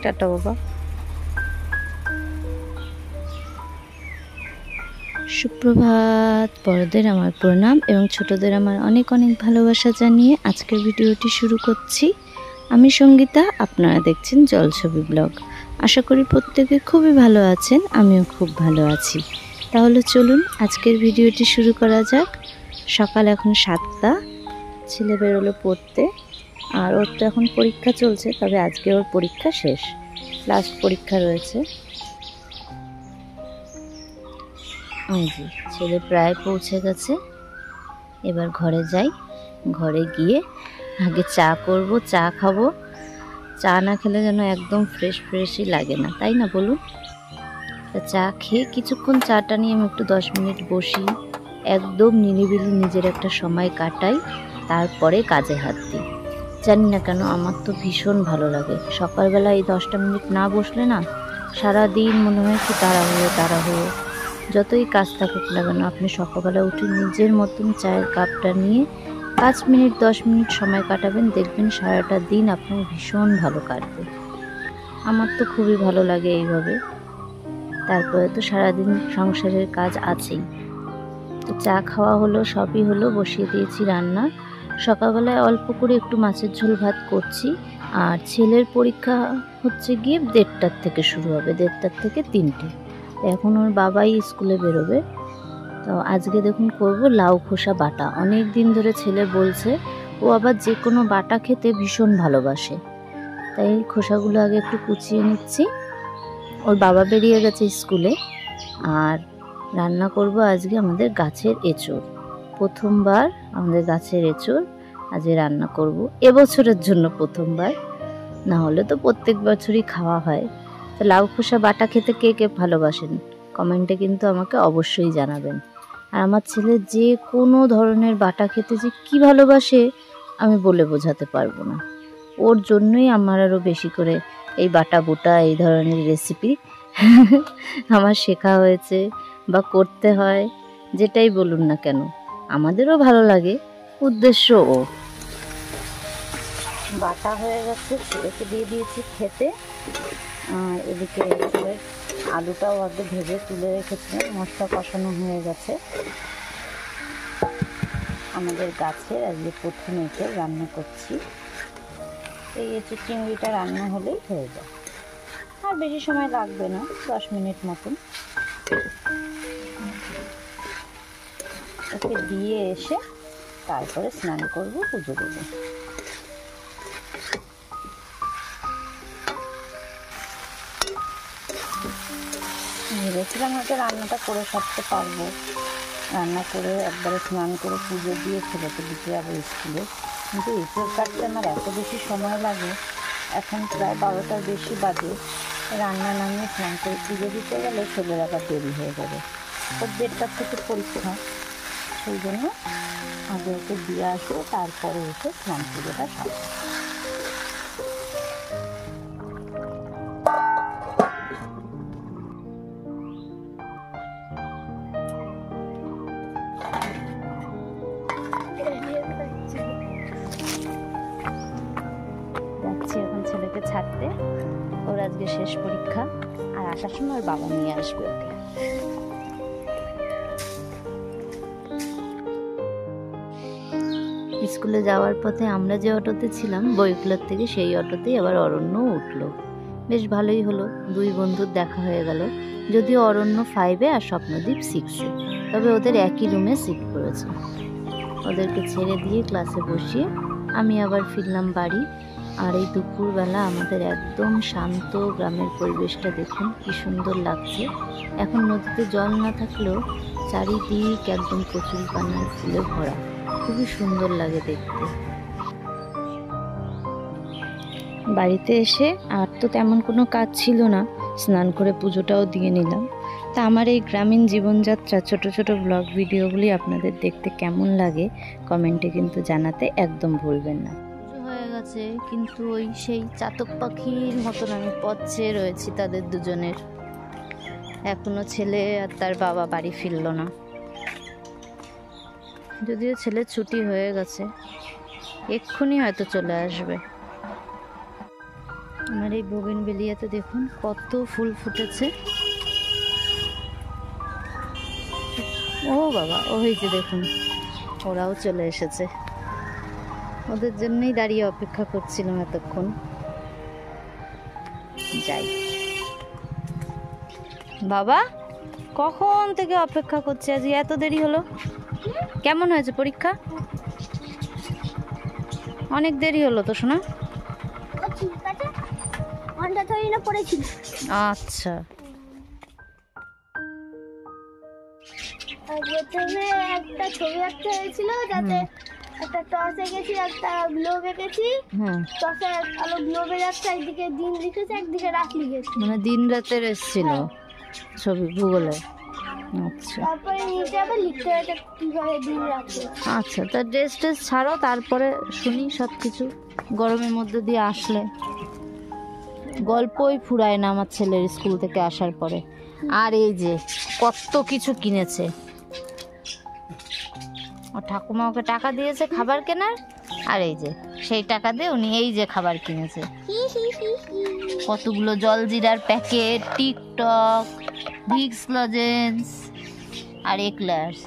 Tata বাবা। সুপ্রভাত, বড়দের আমার প্রণাম এবং ছোটদের আমার অনেক অনেক ভালোবাসা জানিয়ে আজকের ভিডিওটি শুরু করছি। আমি সঙ্গীতা, আপনারা দেখছেন জলছবি ব্লগ। আশা করি প্রত্যেকে খুবই ভালো আছেন, আমিও খুব ভালো আছি। তাহলে চলুন আজকের ভিডিওটি শুরু করা যাক। সকাল এখন 7টা, ছেলে বেরোলো পড়তে, আর ওর তো এখন পরীক্ষা চলছে, তবে আজকে ওর পরীক্ষা শেষ, লাস্ট পরীক্ষা রয়েছে। ছেলে প্রায় পৌঁছে গেছে, এবার ঘরে যাই। ঘরে গিয়ে আগে চা করব, চা খাবো। চা না খেলে যেন একদম ফ্রেশই লাগে না, তাই না বলুন? চা খেয়ে কিছুক্ষণ চাটা নিয়ে আমি একটু 10 মিনিট বসি, একদম নিরিবিলি নিজের একটা সময় কাটাই, তারপরে কাজে হাত দিই। জানি না কেন আমার তো ভীষণ ভালো লাগে। সকালবেলা এই 10টা মিনিট না বসলে না সারাদিন মনে হয় কি তাড়াহুড়ো। যতই কাজ থাকুক না কেন, আপনি সকালবেলা উঠে নিজের মতন চায়ের কাপটা নিয়ে 5 মিনিট 10 মিনিট সময় কাটাবেন, দেখবেন সারাটা দিন আপনার ভীষণ ভালো কাটবে। আমার তো খুবই ভালো লাগে এইভাবে। তারপরে তো সারাদিন সংসারের কাজ আছেই। তো চা খাওয়া হলো, সবই হলো, বসিয়ে দিয়েছি রান্না। সকালবেলায় অল্প করে একটু মাছের ঝোল ভাত করছি। আর ছেলের পরীক্ষা হচ্ছে গিয়ে 1:30টার থেকে শুরু হবে, 1:30টার থেকে 3টে। এখন ওর বাবাই স্কুলে বেরোবে। তো আজকে দেখুন করব লাউ খোসা বাটা। অনেক দিন ধরে ছেলে বলছে, ও আবার যে কোনো বাটা খেতে ভীষণ ভালোবাসে। তাই খোসাগুলো আগে একটু কুচিয়ে নিচ্ছি। ওর বাবা বেরিয়ে গেছে স্কুলে। আর রান্না করব আজকে আমাদের গাছের এঁচোড়। প্রথমবার আমাদের গাছের এঁচোড় আজকে রান্না করব, এবছরের জন্য প্রথমবার। না হলে তো প্রত্যেক বছরই খাওয়া হয়। তো লাউ খোসা বাটা খেতে কে কে ভালোবাসেন কমেন্টে কিন্তু আমাকে অবশ্যই জানাবেন। আর আমার ছেলে যে কোনো ধরনের বাটা খেতে যে কী ভালোবাসে আমি বলে বোঝাতে পারবো না। ওর জন্যই আমার আরও বেশি করে এই বাটা বুটা এই ধরনের রেসিপি আমার শেখা হয়েছে বা করতে হয়। যেটাই বলুন না কেন, আমাদেরও ভালো লাগে, উদ্দেশ্য ও। বাটা হয়ে গেছে, ছেলেকে দিয়ে দিয়েছি খেতে। আর এদিকে আলুটাও আগে ভেজে তুলে রেখেছিলাম, মশলা কষানো হয়ে গেছে। আমাদের গাছের আজকে প্রথম এঁচোড় রান্না করছি। এই এঁচোড় চিংড়িটা রান্না হলেই হয়ে যায়, আর বেশি সময় লাগবে না, 10 মিনিট মতন। ওকে দিয়ে এসে তারপরে স্নান করব, পুজো দেবো। ভেবেছিলাম হয়তো রান্নাটা করে সারতে পারবো, রান্না করে একবারে স্নান করে পুজো দিয়ে ছেলেকে দিতে যাবো স্কুলে। কিন্তু এঁচোড় কাটতে আমার এত বেশি সময় লাগে, এখন প্রায় 12টার বেশি বাজে। রান্না নামিয়ে স্নান করে পুজো দিতে গেলে ছেলের আবার দেরি হয়ে যাবে। ওর 1:30টার থেকে পরীক্ষা, সেই জন্য আগে ওকে দিয়ে আসবো, তারপরে এসে স্নান পুজোটা সারবো। যাচ্ছি এখন ছেলেকে ছাড়তে, ওর আজকে শেষ পরীক্ষা। আর আসার সময় ওর বাবা নিয়ে আসবে ওকে। স্কুলে যাওয়ার পথে আমরা যে অটোতে ছিলাম বইগুলোর থেকে, সেই অটোতেই আবার অরণ্য উঠলো। বেশ ভালোই হলো, 2 বন্ধুর দেখা হয়ে গেল। যদিও অরণ্য 5-এ আর স্বপ্নদীপ 6-এ, তবে ওদের একই রুমে সিট করেছে। ওদেরকে ছেড়ে দিয়ে ক্লাসে বসিয়ে আমি আবার ফিরলাম বাড়ি। আর এই দুপুরবেলা আমাদের একদম শান্ত গ্রামের পরিবেশটা দেখুন কি সুন্দর লাগছে। এখন নদীতে জল না থাকলেও চারিদিক একদম কচুরিপানার ফুলে ভরা, খুবই সুন্দর লাগে দেখতে। বাড়িতে এসে আর তো তেমন কোনো কাজ ছিল না, স্নান করে পুজোটাও দিয়ে নিলাম। তা আমার এই গ্রামীণ জীবনযাত্রা ছোট ছোট ব্লগ ভিডিওগুলি আপনাদের দেখতে কেমন লাগে কমেন্টে কিন্তু জানাতে একদম ভুলবেন না। পুজো হয়ে গেছে, কিন্তু ওই সেই চাতক পাখির মতন আমি পথ চেয়ে রয়েছি তাদের দুজনের। এখনো ছেলে আর তার বাবা বাড়ি ফিরল না, যদিও ছেলের ছুটি হয়ে গেছে, এক্ষুনি হয়তো চলে আসবে। আমার এই বোগেনভেলিয়াতে দেখুন কত ফুল ফুটেছে। ও বাবা, ও হয়েছে দেখুন, ওরাও চলে এসেছে। ওদের জন্যই দাঁড়িয়ে অপেক্ষা করছিলাম এতক্ষণ। যাই বাবা, কখন থেকে অপেক্ষা করছে, আজ এত দেরি হলো? কেমন হয়েছে পরীক্ষা? অনেক দেরি হলো তো শোনা। আচ্ছা, প্রথমে একটা ছবি আঁকতে হয়েছিল, যাতে একটা টস এঁকেছি, একটা গ্লোব এঁকেছি। টসে আলো গ্লোবের একটা একদিকে দিন লিখেছে, একদিকে রাত লিখেছি। মানে দিন রাতের এসেছিল ছবি ভূগোলে। আচ্ছা, তারপরে নিচে আবার লিখতে হয়েছে কিভাবে দিন রাখছে। আচ্ছা, তা ড্রেস টেস ছাড়ো, তারপরে শুনি সব কিছু। গরমের মধ্যে দিয়ে আসলে গল্পই ফুরায় না আমার ছেলের স্কুল থেকে আসার পরে। আর এই যে কত কিছু কিনেছে, ও ঠাকুমা ওকে টাকা দিয়েছে খাবার কেনার, আর এই যে সেই টাকা দিয়ে উনি এই যে খাবার কিনেছে। কতগুলো জলজিরার প্যাকেট, টিকটক, ভিক্স লজেন্স আর এক্লার্স।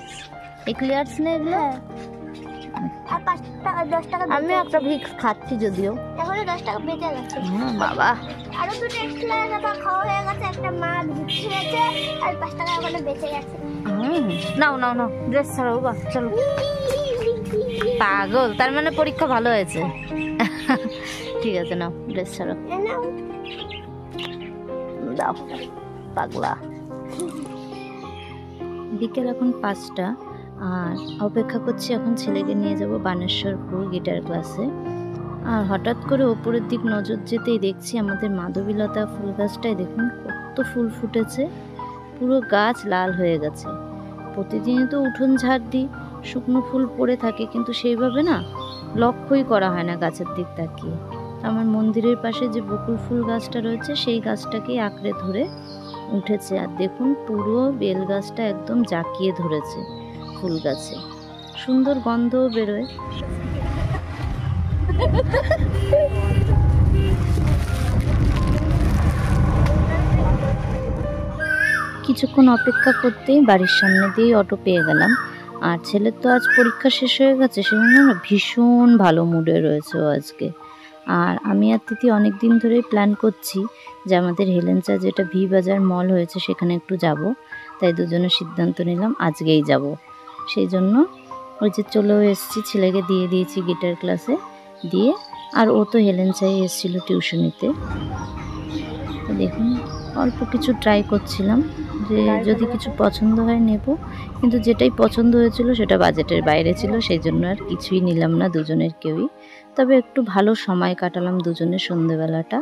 এক্লার্স না এগুলো? আর 5 টাকা 10 টাকা আমি একটা ভিক্স খাচ্ছি যদিও, এখনো 10 টাকা বেঁচে গেছে। বাবা আরো দুটো এক্সট্রা টাকা খাওয়া হয়ে গেছে, একটা মাছ বিক্রি হয়েছে, আর 5 টাকা এখনো বেঁচে গেছে। নাও নাও নাও, ড্রেস ছাড়ো বাবা, চলো। পাগল, তার মানে পরীক্ষা ভালো হয়েছে। ঠিক আছে, নাও ড্রেস ছাড়ো, দাও পাগলা। বিকেল এখন 5টা, আর অপেক্ষা করছি এখন ছেলেকে নিয়ে যাব বানেশ্বরপুর গিটার ক্লাসে। আর হঠাৎ করে ওপরের দিক নজর যেতেই দেখছি আমাদের মাধবীলতা ফুল গাছটায় দেখুন কত ফুল ফুটেছে, পুরো গাছ লাল হয়ে গেছে। প্রতিদিনই তো উঠোন ঝাড় দিই, শুকনো ফুল পড়ে থাকে, কিন্তু সেইভাবে না লক্ষ্যই করা হয় না গাছের দিক তাকিয়ে। আমার মন্দিরের পাশে যে বকুল ফুল গাছটা রয়েছে সেই গাছটাকেই আঁকড়ে ধরে উঠেছে। আর দেখুন পুরো বেল গাছটা একদম জাঁকিয়ে ধরেছে ফুল গাছে, সুন্দর গন্ধও বেরোয়। কিছুক্ষণ অপেক্ষা করতেই বাড়ির সামনে দিয়ে অটো পেয়ে গেলাম। আর ছেলের তো আজ পরীক্ষা শেষ হয়ে গেছে, সেজন্য না ভীষণ ভালো মুডে রয়েছে ও আজকে। আর আমি আর তিথি অনেক দিন ধরেই প্ল্যান করছি যে আমাদের হেলেঞ্চা যেটা ভি বাজার মল হয়েছে সেখানে একটু যাব, তাই দুজনে সিদ্ধান্ত নিলাম আজকেই যাব। সেই জন্য ওই যে চলেও এসেছি, ছেলেকে দিয়ে দিয়েছি গিটার ক্লাসে দিয়ে, আর ও তো হেলেঞ্চায় এসেছিলো টিউশনিতে। তো দেখুন অল্প কিছু ট্রাই করছিলাম, যে যদি কিছু পছন্দ হয় নেব, কিন্তু যেটাই পছন্দ হয়েছিল সেটা বাজেটের বাইরে ছিল, সেই জন্য আর কিছুই নিলাম না দুজনের কেউই। তবে একটু ভালো সময় কাটালাম দুজনের সন্ধেবেলাটা।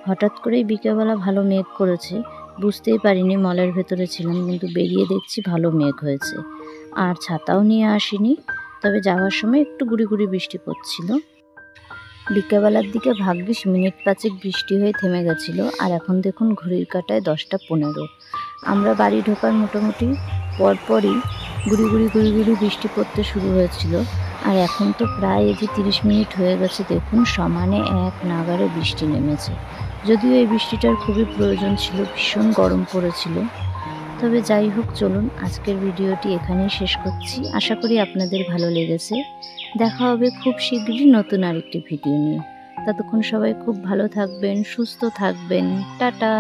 হঠাৎ করেই বিকেলবেলা ভালো মেঘ করেছে, বুঝতেই পারিনি মলের ভেতরে ছিলাম, কিন্তু বেরিয়ে দেখছি ভালো মেঘ হয়েছে। আর ছাতাও নিয়ে আসিনি, তবে যাওয়ার সময় একটু গুড়ি গুড়ি বৃষ্টি পড়ছিল। বিকেলবেলার দিকে ভাগ্যিস মিনিট 5 বৃষ্টি হয়ে থেমে গেছিলো। আর এখন দেখুন ঘড়ির কাঁটায় 10টা 15। আমরা বাড়ি ঢোকার মোটামুটি পরপরই গুড়ি গুড়ি গুড়ি গুড়ি বৃষ্টি পড়তে শুরু হয়েছিল। আর এখন তো প্রায় এই যে 30 মিনিট হয়ে গেছে, দেখুন সমানে এক নাগাড়ে বৃষ্টি নেমেছে। যদিও এই বৃষ্টিটার খুবই প্রয়োজন ছিল, ভীষণ গরম পড়েছিল। তবে যাই হোক, চলুন আজকের ভিডিওটি এখানেই শেষ করছি। আশা করি আপনাদের ভালো লেগেছে। দেখা হবে খুব শীঘ্রই নতুন আরেকটি ভিডিও নিয়ে। ততক্ষণ সবাই খুব ভালো থাকবেন, সুস্থ থাকবেন। টাটা।